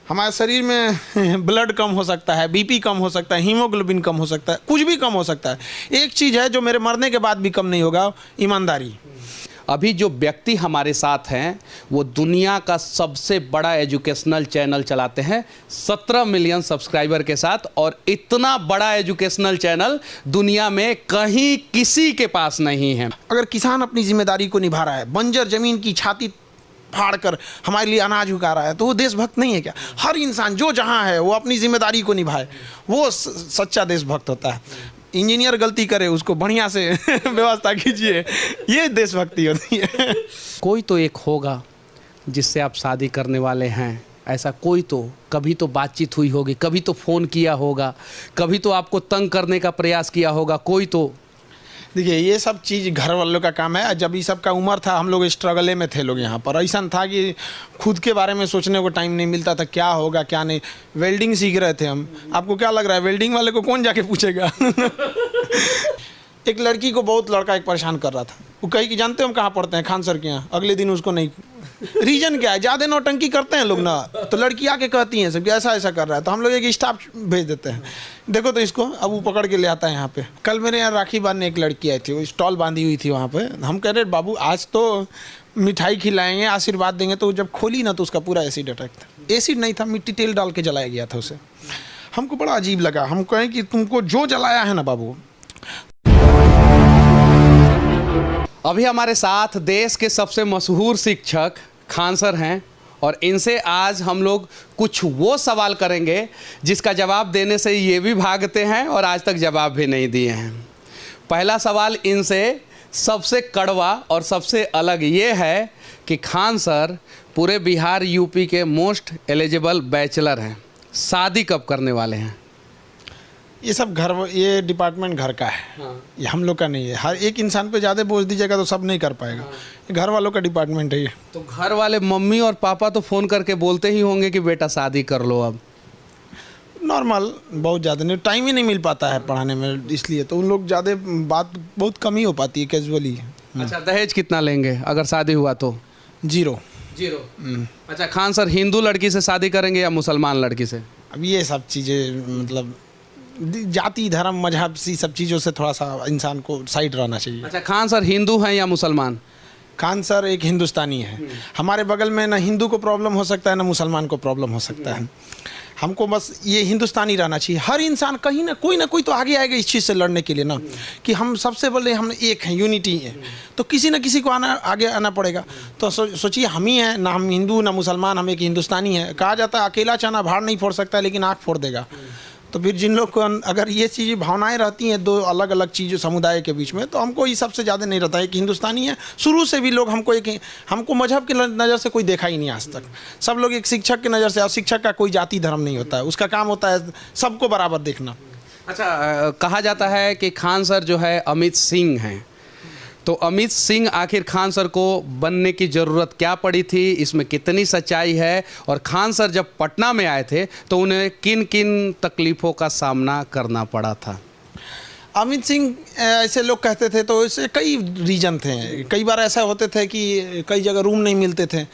हमारे शरीर में ब्लड कम हो सकता है, बीपी कम हो सकता है, हीमोग्लोबिन कम हो सकता है, कुछ भी कम हो सकता है। एक चीज़ है जो मेरे मरने के बाद भी कम नहीं होगा, ईमानदारी। अभी जो व्यक्ति हमारे साथ हैं वो दुनिया का सबसे बड़ा एजुकेशनल चैनल चलाते हैं 17 मिलियन सब्सक्राइबर के साथ, और इतना बड़ा एजुकेशनल चैनल दुनिया में कहीं किसी के पास नहीं है। अगर किसान अपनी जिम्मेदारी को निभा रहा है, बंजर जमीन की छाती फाड़ कर हमारे लिए अनाज उगा रहा है, तो वो देशभक्त नहीं है क्या? हर इंसान जो जहाँ है वो अपनी जिम्मेदारी को निभाए, वो सच्चा देशभक्त होता है। इंजीनियर गलती करे उसको बढ़िया से व्यवस्था कीजिए, ये देशभक्ति होती है। कोई तो एक होगा जिससे आप शादी करने वाले हैं, ऐसा कोई तो कभी तो बातचीत हुई होगी, कभी तो फ़ोन किया होगा, कभी तो आपको तंग करने का प्रयास किया होगा कोई तो। देखिए ये सब चीज़ घर वालों का काम है। जब ये सब का उम्र था हम लोग स्ट्रगले में थे लोग यहाँ पर। ऐसा था कि खुद के बारे में सोचने को टाइम नहीं मिलता था, क्या होगा क्या नहीं। वेल्डिंग सीख रहे थे हम। आपको क्या लग रहा है वेल्डिंग वाले को कौन जाके पूछेगा? एक लड़की को बहुत लड़का एक परेशान कर रहा था। वो कही कि जानते हो हम कहाँ पढ़ते हैं? खान सर के यहाँ। अगले दिन उसको नहीं। रीज़न क्या है? ज़्यादा नौटंकी करते हैं लोग ना, तो लड़की आके कहती हैं सब कि ऐसा ऐसा कर रहा है, तो हम लोग एक स्टाफ भेज देते हैं, देखो तो इसको। अब वो पकड़ के ले आता है यहाँ पे। कल मेरे यहाँ राखी बांधने एक लड़की आई थी, वो स्टॉल बांधी हुई थी वहाँ पे। हम कह रहे बाबू आज तो मिठाई खिलाएंगे, आशीर्वाद देंगे, तो जब खोली ना तो उसका पूरा एसिड अटैक था। एसिड नहीं था, मिट्टी तेल डाल के जलाया गया था उसे। हमको बड़ा अजीब लगा। हम कहें कि तुमको जो जलाया है ना बाबू। अभी हमारे साथ देश के सबसे मशहूर शिक्षक खान सर हैं, और इनसे आज हम लोग कुछ वो सवाल करेंगे जिसका जवाब देने से ये भी भागते हैं और आज तक जवाब भी नहीं दिए हैं। पहला सवाल इनसे सबसे कड़वा और सबसे अलग ये है कि खान सर पूरे बिहार यूपी के मोस्ट एलिजिबल बैचलर हैं, शादी कब करने वाले हैं? ये सब ये डिपार्टमेंट घर का है। हाँ। ये हम लोग का नहीं है। हर एक इंसान पे ज़्यादा बोझ दीजिएगा तो सब नहीं कर पाएगा। हाँ। ये घर वालों का डिपार्टमेंट है ये। तो घर वाले मम्मी और पापा तो फ़ोन करके बोलते ही होंगे कि बेटा शादी कर लो अब? नॉर्मल, बहुत ज़्यादा नहीं, टाइम ही नहीं मिल पाता है पढ़ाने में, इसलिए तो उन लोग ज़्यादा बात बहुत कम ही हो पाती है, कैजुअली। अच्छा, दहेज कितना लेंगे अगर शादी हुआ तो? 0। अच्छा, खान सर हिंदू लड़की से शादी करेंगे या मुसलमान लड़की से? अब ये सब चीज़ें मतलब जाति धर्म मजहब सी सब चीज़ों से थोड़ा सा इंसान को साइड रहना चाहिए। अच्छा, खान सर हिंदू हैं या मुसलमान? खान सर एक हिंदुस्तानी है। हमारे बगल में ना हिंदू को प्रॉब्लम हो सकता है ना मुसलमान को प्रॉब्लम हो सकता है। हमको बस ये हिंदुस्तानी रहना चाहिए। हर इंसान कहीं ना कोई तो आगे आएगा इस चीज़ से लड़ने के लिए ना, कि हम सबसे बड़े हम एक हैं, यूनिटी है, तो किसी न किसी को आगे आना पड़ेगा। तो सोचिए हम ही हैं ना, हम हिंदू ना मुसलमान, हम एक हिंदुस्तानी है। कहा जाता है अकेला चना भाड़ नहीं फोड़ सकता लेकिन आँख फोड़ देगा। तो फिर जिन लोग को अगर ये चीज़ें भावनाएं रहती हैं दो अलग अलग चीज़ों समुदाय के बीच में, तो हमको ये सबसे ज़्यादा नहीं रहता है कि हिंदुस्तानी है। शुरू से भी लोग हमको मजहब की नज़र से कोई देखा ही नहीं आज तक। सब लोग एक शिक्षक की नज़र से, और शिक्षक का कोई जाति धर्म नहीं होता है, उसका काम होता है सबको बराबर देखना। अच्छा, कहा जाता है कि खान सर जो है अमित सिंह हैं, तो अमित सिंह आखिर खान सर को बनने की ज़रूरत क्या पड़ी थी, इसमें कितनी सच्चाई है? और खान सर जब पटना में आए थे तो उन्हें किन किन तकलीफ़ों का सामना करना पड़ा था? अमित सिंह ऐसे लोग कहते थे, तो इससे कई रीज़न थे। कई बार ऐसा होते थे कि कई जगह रूम नहीं मिलते थे।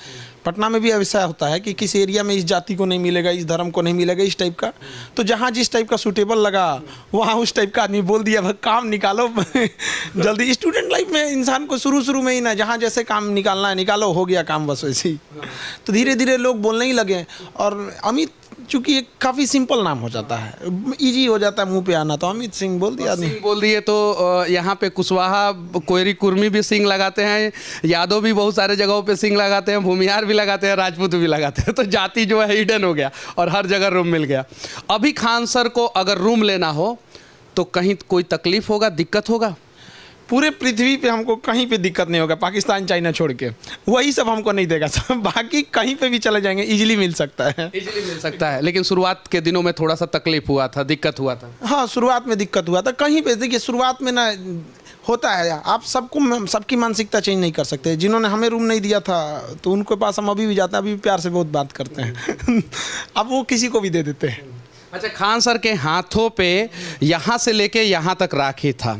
पटना में भी ऐसा होता है कि किस एरिया में इस जाति को नहीं मिलेगा, इस धर्म को नहीं मिलेगा, इस टाइप का। तो जहाँ जिस टाइप का सूटेबल लगा वहाँ उस टाइप का आदमी बोल दिया, काम निकालो जल्दी। स्टूडेंट लाइफ में इंसान को शुरू में ही ना, जहाँ जैसे काम निकालना है निकालो, हो गया काम बस वैसे ही। तो धीरे धीरे लोग बोलने ही लगे। और अमित चूँकि एक काफ़ी सिंपल नाम हो जाता है, इजी हो जाता है मुंह पे आना, तो अमित सिंह बोल दिया। सिंह बोल दिए तो यहाँ पे कुशवाहा कोयरी कुर्मी भी सिंह लगाते हैं, यादव भी बहुत सारे जगहों पे सिंह लगाते हैं, भूमिहार भी लगाते हैं, राजपूत भी लगाते हैं। तो जाति जो है हिडन हो गया और हर जगह रूम मिल गया। अभी खान सर को अगर रूम लेना हो तो कहीं कोई तकलीफ होगा, दिक्कत होगा? पूरे पृथ्वी पे हमको कहीं पे दिक्कत नहीं होगा, पाकिस्तान चाइना छोड़ के, वही सब हमको नहीं देगा सब। बाकी कहीं पे भी चले जाएंगे, इजीली मिल सकता है। इजीली मिल सकता है। लेकिन शुरुआत के दिनों में थोड़ा सा तकलीफ हुआ था, दिक्कत हुआ था। हाँ, शुरुआत में दिक्कत हुआ था। कहीं पे देखिए शुरुआत में ना होता है, आप सबकी मानसिकता चेंज नहीं कर सकते। जिन्होंने हमें रूम नहीं दिया था तो उनके पास हम अभी भी जाते हैं, अभी भी प्यार से बहुत बात करते हैं। अब वो किसी को भी दे देते हैं। अच्छा, खान सर के हाथों पे यहाँ से लेके यहाँ तक राखी था,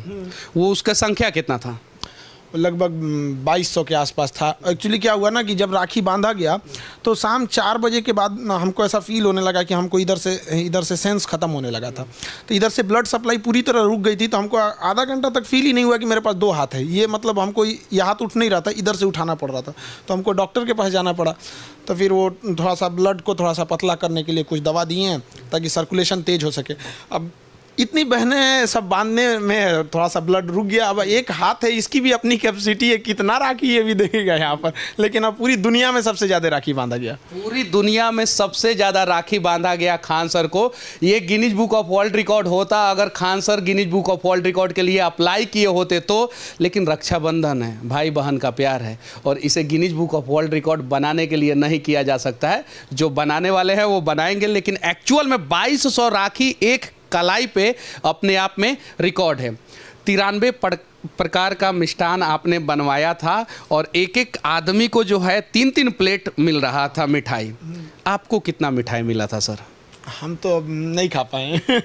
वो उसका संख्या कितना था? लगभग 2200 के आसपास था। एक्चुअली क्या हुआ ना कि जब राखी बांधा गया तो शाम 4 बजे के बाद ना हमको ऐसा फील होने लगा कि हमको इधर से सेंस ख़त्म होने लगा था। तो इधर से ब्लड सप्लाई पूरी तरह रुक गई थी। तो हमको आधा घंटा तक फील ही नहीं हुआ कि मेरे पास 2 हाथ है। ये मतलब हमको ये हाथ उठ नहीं रहा था, इधर से उठाना पड़ रहा था। तो हमको डॉक्टर के पास जाना पड़ा। तो फिर वो थोड़ा सा ब्लड को थोड़ा सा पतला करने के लिए कुछ दवा दिए हैं ताकि सर्कुलेशन तेज हो सके। अब इतनी बहनें सब बांधने में थोड़ा सा ब्लड रुक गया। अब एक हाथ है, इसकी भी अपनी कैपेसिटी है, कितना राखी ये भी देखेगा यहाँ पर। लेकिन अब पूरी दुनिया में सबसे ज़्यादा राखी बांधा गया। पूरी दुनिया में सबसे ज़्यादा राखी बांधा गया खान सर को। ये Guinness book of world record होता अगर Khan sir Guinness book of world record के लिए अप्लाई किए होते तो। लेकिन रक्षाबंधन है, भाई बहन का प्यार है, और इसे Guinness book of world record बनाने के लिए नहीं किया जा सकता है। जो बनाने वाले हैं वो बनाएंगे, लेकिन एक्चुअल में 2200 राखी एक कलाई पे अपने आप में रिकॉर्ड है। 93 प्रकार का मिष्ठान आपने बनवाया था और एक एक आदमी को जो है 3-3 प्लेट मिल रहा था मिठाई। आपको कितना मिठाई मिला था सर? हम तो अब नहीं खा पाए।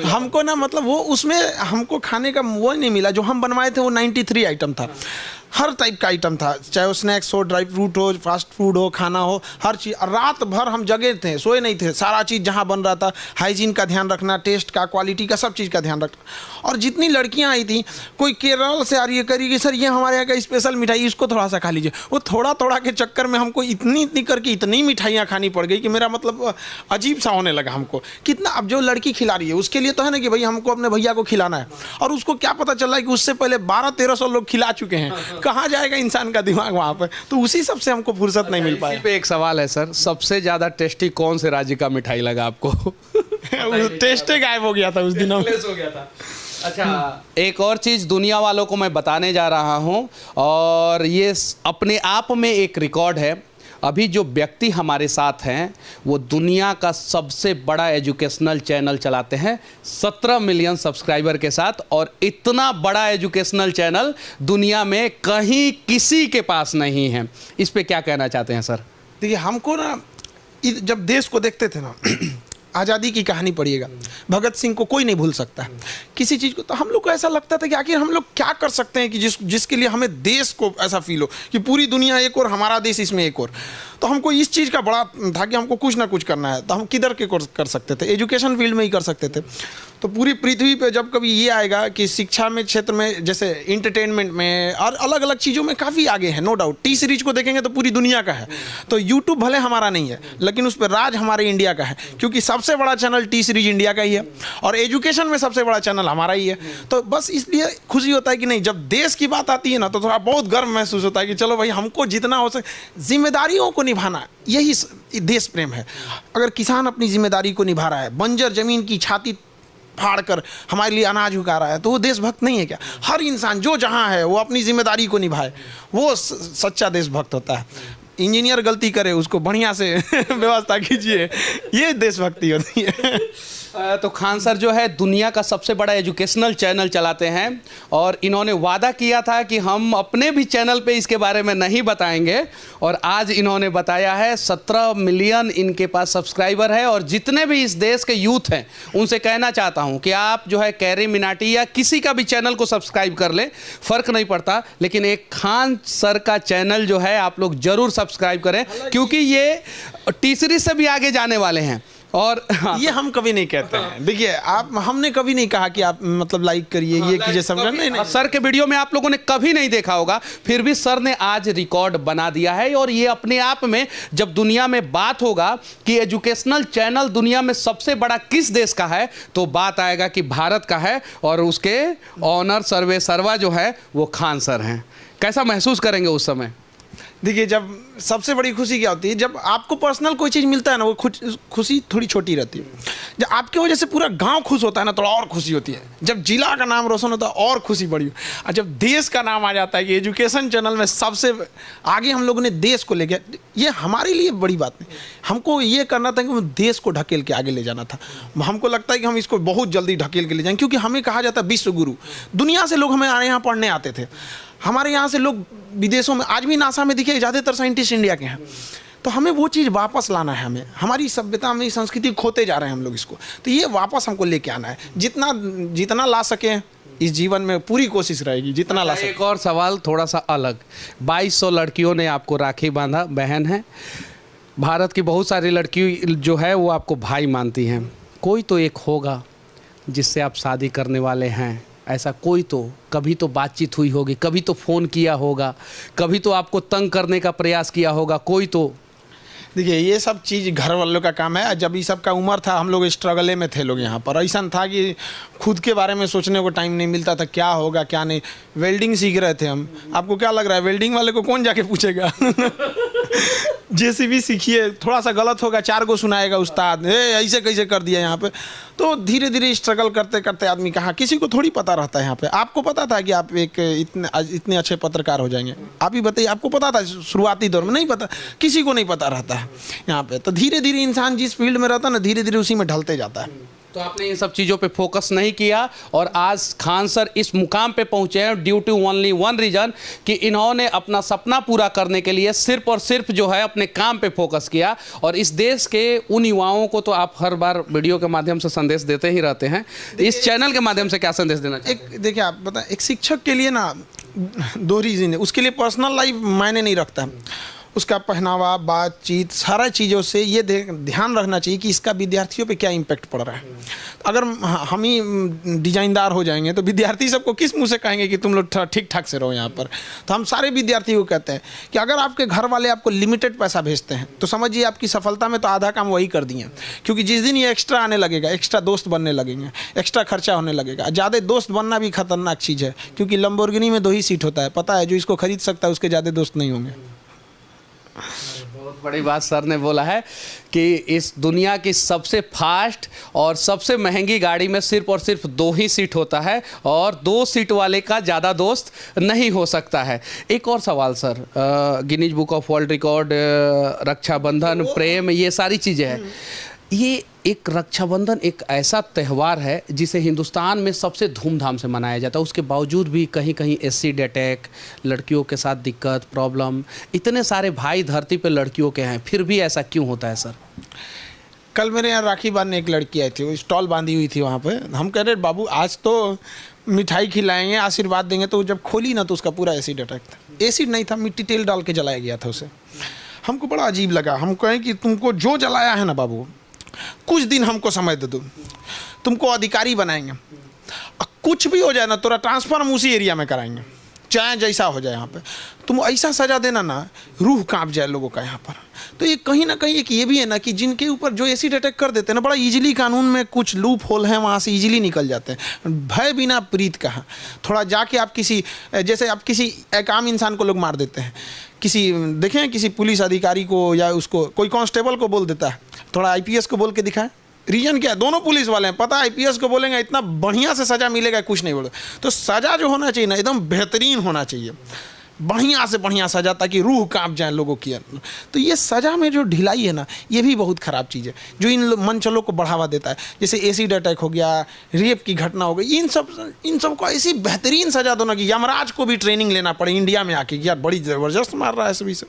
हमको ना मतलब वो उसमें हमको खाने का वो नहीं मिला। जो हम बनवाए थे वो 93 आइटम था, हर टाइप का आइटम था, चाहे वो स्नैक्स हो, ड्राई फ्रूट हो, फास्ट फूड हो, खाना हो, हर चीज़। रात भर हम जगे थे, सोए नहीं थे। सारा चीज़ जहाँ बन रहा था, हाइजीन का ध्यान रखना, टेस्ट का, क्वालिटी का, सब चीज़ का ध्यान रखना। और जितनी लड़कियाँ आई थी, कोई केरल से आ रही है, करी सर ये हमारे यहाँ का स्पेशल मिठाई, इसको थोड़ा सा खा लीजिए। वो थोड़ा के चक्कर में हमको इतनी करके इतनी मिठाइयाँ खानी पड़ गई कि मेरा मतलब अजीब सा होने लगा हमको। कितना अब जो लड़की खिला रही है उसके लिए तो है ना कि भाई हमको अपने भैया को खिलाना है, और उसको क्या पता चल रहा है कि उससे पहले 1200-1300 लोग खिला चुके हैं। कहाँ जाएगा इंसान का दिमाग वहाँ पर? तो उसी सब से हमको फुर्सत नहीं मिल पाया। इसी पे एक सवाल है सर, सबसे ज़्यादा टेस्टी कौन से राज्य का मिठाई लगा आपको? टेस्ट गायब हो गया था उस दिन, हो गया था। अच्छा, एक और चीज़ दुनिया वालों को मैं बताने जा रहा हूँ, और ये अपने आप में एक रिकॉर्ड है। अभी जो व्यक्ति हमारे साथ हैं वो दुनिया का सबसे बड़ा एजुकेशनल चैनल चलाते हैं 17 मिलियन सब्सक्राइबर के साथ, और इतना बड़ा एजुकेशनल चैनल दुनिया में कहीं किसी के पास नहीं है। इस पे क्या कहना चाहते हैं सर? देखिए, हमको ना जब देश को देखते थे ना, आज़ादी की कहानी पढ़िएगा, भगत सिंह को कोई नहीं भूल सकता है किसी चीज़ को। तो हम लोग को ऐसा लगता था कि आखिर हम लोग क्या कर सकते हैं कि जिसके लिए हमें देश को ऐसा फील हो कि पूरी दुनिया एक और, हमारा देश इसमें एक और। तो हमको इस चीज़ का बड़ा था कि हमको कुछ ना कुछ करना है। तो हम किधर के कर सकते थे? एजुकेशन फील्ड में ही कर सकते थे। तो पूरी पृथ्वी पे जब कभी ये आएगा कि शिक्षा में क्षेत्र में, जैसे इंटरटेनमेंट में और अलग अलग चीज़ों में काफ़ी आगे है, नो डाउट। टी सीरीज को देखेंगे तो पूरी दुनिया का है। तो यूट्यूब भले हमारा नहीं है, लेकिन उस पर राज हमारे इंडिया का है, क्योंकि सबसे बड़ा चैनल टी सीरीज इंडिया का ही है, और एजुकेशन में सबसे बड़ा चैनल हमारा ही है। तो बस इसलिए खुशी होता है कि नहीं, जब देश की बात आती है ना तो थोड़ा बहुत गर्व महसूस होता है कि चलो भाई, हमको जितना हो सके जिम्मेदारियों को निभाना, यही देश प्रेम है। अगर किसान अपनी जिम्मेदारी को निभा रहा है, बंजर जमीन की छाती फाड़ कर हमारे लिए अनाज उगा रहा है, तो वो देशभक्त नहीं है क्या? हर इंसान जो जहाँ है वो अपनी जिम्मेदारी को निभाए, वो सच्चा देशभक्त होता है। इंजीनियर गलती करे उसको बढ़िया से व्यवस्था कीजिए, ये देशभक्ति होती है। तो खान सर जो है दुनिया का सबसे बड़ा एजुकेशनल चैनल चलाते हैं, और इन्होंने वादा किया था कि हम अपने भी चैनल पे इसके बारे में नहीं बताएंगे, और आज इन्होंने बताया है। 17 मिलियन इनके पास सब्सक्राइबर है, और जितने भी इस देश के यूथ हैं उनसे कहना चाहता हूं कि आप जो है कैरी मिनाटी या किसी का भी चैनल को सब्सक्राइब कर लें, फ़र्क नहीं पड़ता, लेकिन एक खान सर का चैनल जो है आप लोग ज़रूर सब्सक्राइब करें, क्योंकि ये टी सीरीज से भी आगे जाने वाले हैं। और ये हम कभी नहीं कहते हैं। देखिए, हमने कभी नहीं कहा कि आप मतलब लाइक करिए, ये कीजिए, सब नहीं। सर के वीडियो में आप लोगों ने कभी नहीं देखा होगा, फिर भी सर ने आज रिकॉर्ड बना दिया है। और ये अपने आप में, जब दुनिया में बात होगा कि एजुकेशनल चैनल दुनिया में सबसे बड़ा किस देश का है, तो बात आएगा कि भारत का है, और उसके ऑनर सर्वे सर्वा जो है वो खान सर हैं। कैसा महसूस करेंगे उस समय? देखिए, जब सबसे बड़ी खुशी क्या होती है, जब आपको पर्सनल कोई चीज़ मिलता है ना, वो खुशी थोड़ी छोटी रहती है। जब आपकी वजह से पूरा गांव खुश होता है ना, थोड़ा और खुशी होती है। जब जिला का नाम रोशन होता है और खुशी बढ़ी। और जब देश का नाम आ जाता है कि एजुकेशन चैनल में सबसे आगे हम लोगों ने देश को ले गया, ये हमारे लिए बड़ी बात नहीं। हमको ये करना था कि देश को ढकेल के आगे ले जाना था। हमको लगता है कि हम इसको बहुत जल्दी ढकेल के ले जाएंगे, क्योंकि हमें कहा जाता है विश्व गुरु। दुनिया से लोग हमें यहाँ पढ़ने आते थे, हमारे यहाँ से लोग विदेशों में, आज भी नासा में देखिए ज़्यादातर साइंटिस्ट इंडिया के हैं। तो हमें वो चीज़ वापस लाना है। हमें हमारी सभ्यता, हमारी संस्कृति खोते जा रहे हैं हम लोग इसको, तो ये वापस हमको लेके आना है। जितना ला सकें इस जीवन में पूरी कोशिश रहेगी जितना ला सके। एक और सवाल थोड़ा सा अलग, 2200 लड़कियों ने आपको राखी बांधा, बहन है, भारत की बहुत सारी लड़की जो है वो आपको भाई मानती हैं, कोई तो एक होगा जिससे आप शादी करने वाले हैं, ऐसा कोई तो, कभी तो बातचीत हुई होगी, कभी तो फ़ोन किया होगा, कभी तो आपको तंग करने का प्रयास किया होगा, कोई तो। देखिए ये सब चीज़ घर वालों का काम है। जब ये सब का उम्र था हम लोग स्ट्रगले में थे लोग यहाँ पर, ऐसा था कि खुद के बारे में सोचने को टाइम नहीं मिलता था, क्या होगा क्या नहीं। वेल्डिंग सीख रहे थे हम, आपको क्या लग रहा है वेल्डिंग वाले को कौन जाके पूछेगा जेसीबी सीखिए, थोड़ा सा गलत होगा 4 गो सुनाएगा उस्ताद, ऐसे कैसे कर दिया यहाँ पे। तो धीरे धीरे स्ट्रगल करते करते आदमी कहाँ, किसी को थोड़ी पता रहता है यहाँ पे। आपको पता था कि आप एक इतने अच्छे पत्रकार हो जाएंगे? आप ही बताइए, आपको पता था शुरुआती दौर में? नहीं पता, किसी को नहीं पता रहता है यहाँ पे। तो धीरे धीरे इंसान जिस फील्ड में रहता है ना, धीरे धीरे उसी में ढलते जाता है। तो आपने इन सब चीज़ों पे फोकस नहीं किया और आज खान सर इस मुकाम पे पहुंचे हैं due to only one reason कि इन्होंने अपना सपना पूरा करने के लिए सिर्फ और सिर्फ जो है अपने काम पे फोकस किया। और इस देश के उन युवाओं को तो आप हर बार वीडियो के माध्यम से संदेश देते ही रहते हैं, इस चैनल के माध्यम से क्या संदेश देना चाहिए? एक देखिए, आप बताएं, एक शिक्षक के लिए ना 2 रीज़न है। उसके लिए पर्सनल लाइफ मायने नहीं रखता है, उसका पहनावा, बातचीत, सारा चीज़ों से ये ध्यान रखना चाहिए कि इसका विद्यार्थियों पे क्या इम्पैक्ट पड़ रहा है। अगर हम ही डिजाइनदार हो जाएंगे तो विद्यार्थी सबको किस मुंह से कहेंगे कि तुम लोग ठीक ठाक से रहो यहाँ पर। तो हम सारे विद्यार्थियों को कहते हैं कि अगर आपके घर वाले आपको लिमिटेड पैसा भेजते हैं तो समझिए आपकी सफलता में तो आधा काम वही कर दिए। क्योंकि जिस दिन ये एक्स्ट्रा आने लगेगा, एक्स्ट्रा दोस्त बनने लगेंगे, एक्स्ट्रा खर्चा होने लगेगा। ज़्यादा दोस्त बनना भी खतरनाक चीज़ है, क्योंकि लंबोर्गिनी में 2 ही सीट होता है, पता है, जो इसको खरीद सकता है उसके ज़्यादा दोस्त नहीं होंगे। बहुत बड़ी बात सर ने बोला है कि इस दुनिया की सबसे फास्ट और सबसे महंगी गाड़ी में सिर्फ और सिर्फ 2 ही सीट होता है और 2 सीट वाले का ज़्यादा दोस्त नहीं हो सकता है। एक और सवाल sir, Guinness book of world record, Rakshabandhan, प्रेम, ये सारी चीज़ें हैं। ये एक रक्षाबंधन एक ऐसा त्यौहार है जिसे हिंदुस्तान में सबसे धूमधाम से मनाया जाता है, उसके बावजूद भी कहीं कहीं एसिड अटैक, लड़कियों के साथ दिक्कत, प्रॉब्लम, इतने सारे भाई धरती पे लड़कियों के हैं, फिर भी ऐसा क्यों होता है सर? कल मेरे यहाँ राखी बांधने एक लड़की आई थी, वो स्टॉल बांधी हुई थी वहाँ पे। हम कह रहे बाबू आज तो मिठाई खिलाएंगे, आशीर्वाद देंगे, तो जब खोली ना तो उसका पूरा एसिड अटैक था। एसिड नहीं था, मिट्टी तेल डाल के जलाया गया था उसे। हमको बड़ा अजीब लगा। हम कहें कि तुमको जो जलाया है ना बाबू, कुछ दिन हमको समय दे दो, तुमको अधिकारी बनाएंगे, कुछ भी हो जाए ना तोरा ट्रांसफर हम उसी एरिया में कराएंगे, चाहे जैसा हो जाए। यहाँ पे तुम ऐसा सजा देना ना, रूह कांप जाए लोगों का यहाँ पर। तो ये कहीं ना कहीं एक ये भी है ना कि जिनके ऊपर जो एसिड अटैक कर देते हैं ना, बड़ा इजीली कानून में कुछ लूप होल है, वहाँ से इजीली निकल जाते हैं। भय बिना प्रीत कहाँ। थोड़ा जाके आप किसी, जैसे आप किसी एक आम इंसान को लोग मार देते हैं, किसी देखें किसी पुलिस अधिकारी को या उसको कोई कांस्टेबल को बोल देता है, थोड़ा आईपीएस को बोल के दिखाएं। रीजन क्या है? दोनों पुलिस वाले हैं, पता है आईपीएस को बोलेंगे इतना बढ़िया से सज़ा मिलेगा, कुछ नहीं बोले। तो सज़ा जो होना चाहिए ना एकदम बेहतरीन होना चाहिए, बढ़िया से बढ़िया सज़ा, ताकि रूह कांप जाए लोगों की। तो ये सज़ा में जो ढिलाई है ना, ये भी बहुत ख़राब चीज़ है, जो इन मंचलों को बढ़ावा देता है। जैसे एसिड अटैक हो गया, रेप की घटना हो गई, इन सब को ऐसी बेहतरीन सज़ा दो ना कि यमराज को भी ट्रेनिंग लेना पड़े इंडिया में आके, यार बड़ी ज़बरदस्त मार रहा है सभी से,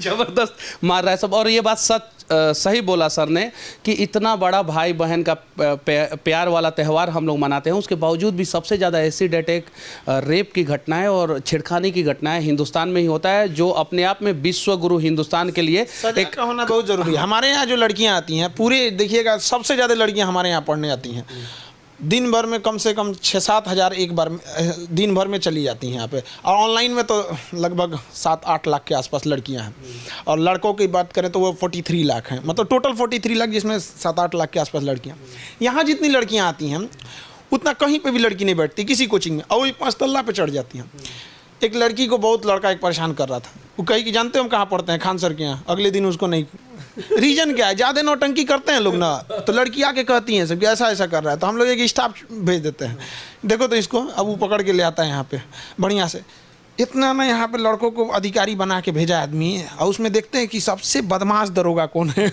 जबरदस्त मार रहा है सब। और ये बात सही बोला सर ने कि इतना बड़ा भाई बहन का प्यार वाला त्यौहार हम लोग मनाते हैं, उसके बावजूद भी सबसे ज़्यादा एसिड अटैक, रेप की घटनाएं और छेड़खानी की घटनाएं हिंदुस्तान में ही होता है, जो अपने आप में विश्व गुरु हिंदुस्तान के लिए एक होना बहुत ज़रूरी है। हमारे यहाँ जो लड़कियाँ आती हैं, पूरे देखिएगा सबसे ज़्यादा लड़कियाँ हमारे यहाँ पढ़ने आती हैं। दिन भर में कम से कम 6-7 हज़ार एक बार दिन भर में चली जाती हैं यहाँ पे। और ऑनलाइन में तो लगभग 7-8 लाख के आसपास लड़कियाँ हैं। और लड़कों की बात करें तो वो 43 लाख हैं, मतलब टोटल 43 लाख, जिसमें 7-8 लाख के आसपास लड़कियाँ। यहाँ जितनी लड़कियाँ आती हैं उतना कहीं पे भी लड़की नहीं बैठती किसी कोचिंग में, और वो 5 तल्ला पे चढ़ जाती हैं। एक लड़की को बहुत लड़का एक परेशान कर रहा था, वो कही कि जानते हो हम कहाँ पढ़ते हैं? खान सर के यहाँ। अगले दिन उसको नहीं, रीजन क्या है? ज़्यादा नौटंकी करते हैं लोग ना, तो लड़की आके कहती हैं सब कि ऐसा ऐसा कर रहा है, तो हम लोग एक स्टाफ भेज देते हैं, देखो तो इसको। अब वो पकड़ के ले आता है यहाँ पे बढ़िया से। इतना ना यहाँ पे लड़कों को अधिकारी बना के भेजा आदमी, और उसमें देखते हैं कि सबसे बदमाश दरोगा कौन है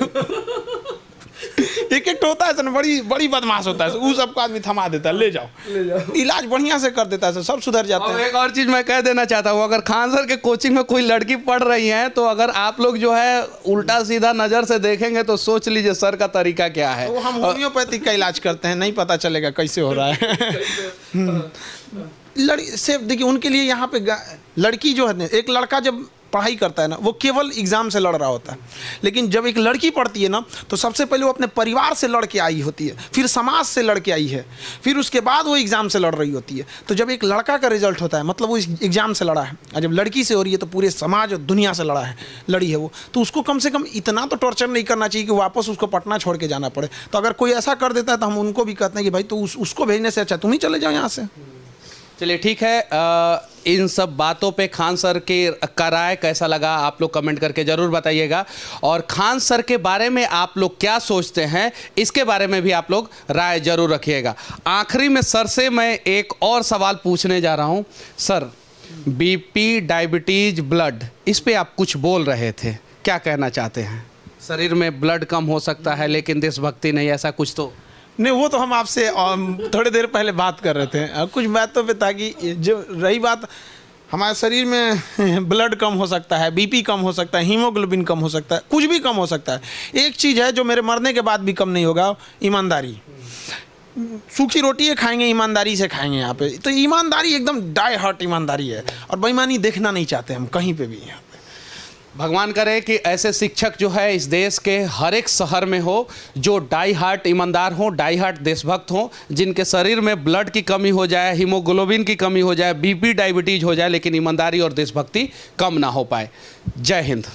एक एक होता है सर, बड़ी बड़ी बदमाश होता है, वो सबको आदमी थमा देता है, ले जाओ इलाज बढ़िया से कर देता है सर, सब सुधर जाते और हैं। एक और चीज़ मैं कह देना चाहता हूँ, अगर खान सर के कोचिंग में कोई लड़की पढ़ रही है तो अगर आप लोग जो है उल्टा सीधा नज़र से देखेंगे तो सोच लीजिए सर का तरीका क्या है। तो हम होम्योपैथिक का इलाज करते हैं, नहीं पता चलेगा कैसे हो रहा है। लड़की से देखिए, उनके लिए यहाँ पे लड़की जो है, एक लड़का जब पढ़ाई करता है ना, वो केवल एग्जाम से लड़ रहा होता है, लेकिन जब एक लड़की पढ़ती है ना, तो सबसे पहले वो अपने परिवार से लड़ के आई होती है, फिर समाज से लड़ के आई है, फिर उसके बाद वो एग्जाम से लड़ रही होती है। तो जब एक लड़का का रिजल्ट होता है, मतलब वो एग्जाम से लड़ा है, और जब लड़की से हो रही है तो पूरे समाज और दुनिया से लड़ी है वो, तो उसको कम से कम इतना तो टॉर्चर नहीं करना चाहिए कि वापस उसको पटना छोड़ के जाना पड़े। तो अगर कोई ऐसा कर देता है तो हम उनको भी कहते हैं कि भाई तो उसको भेजने से अच्छा तुम ही चले जाओ यहाँ से। चलिए ठीक है, इन सब बातों पे खान सर का राय कैसा लगा आप लोग कमेंट करके ज़रूर बताइएगा, और खान सर के बारे में आप लोग क्या सोचते हैं इसके बारे में भी आप लोग राय ज़रूर रखिएगा। आखिरी में सर से मैं एक और सवाल पूछने जा रहा हूं। सर, बीपी, डायबिटीज़, ब्लड, इस पे आप कुछ बोल रहे थे, क्या कहना चाहते हैं? शरीर में ब्लड कम हो सकता है लेकिन देशभक्ति नहीं, ऐसा कुछ तो नहीं, वो तो हम आपसे थोड़ी देर पहले बात कर रहे थे कुछ बातों पे, ताकि जो रही बात, हमारे शरीर में ब्लड कम हो सकता है, बीपी कम हो सकता है, हीमोग्लोबिन कम हो सकता है, कुछ भी कम हो सकता है। एक चीज़ है जो मेरे मरने के बाद भी कम नहीं होगा, ईमानदारी। सूखी रोटी खाएंगे, ईमानदारी से खाएंगे यहाँ पे, तो ईमानदारी एकदम डाई हार्ट ईमानदारी है, और बेईमानी देखना नहीं चाहते हम कहीं पे भी। यहाँ पे भगवान करे कि ऐसे शिक्षक जो है इस देश के हर एक शहर में हो, जो डाई हार्ट ईमानदार हो, डाई हार्ट देशभक्त हो, जिनके शरीर में ब्लड की कमी हो जाए, हीमोग्लोबिन की कमी हो जाए, बीपी डायबिटीज हो जाए, लेकिन ईमानदारी और देशभक्ति कम ना हो पाए। जय हिंद।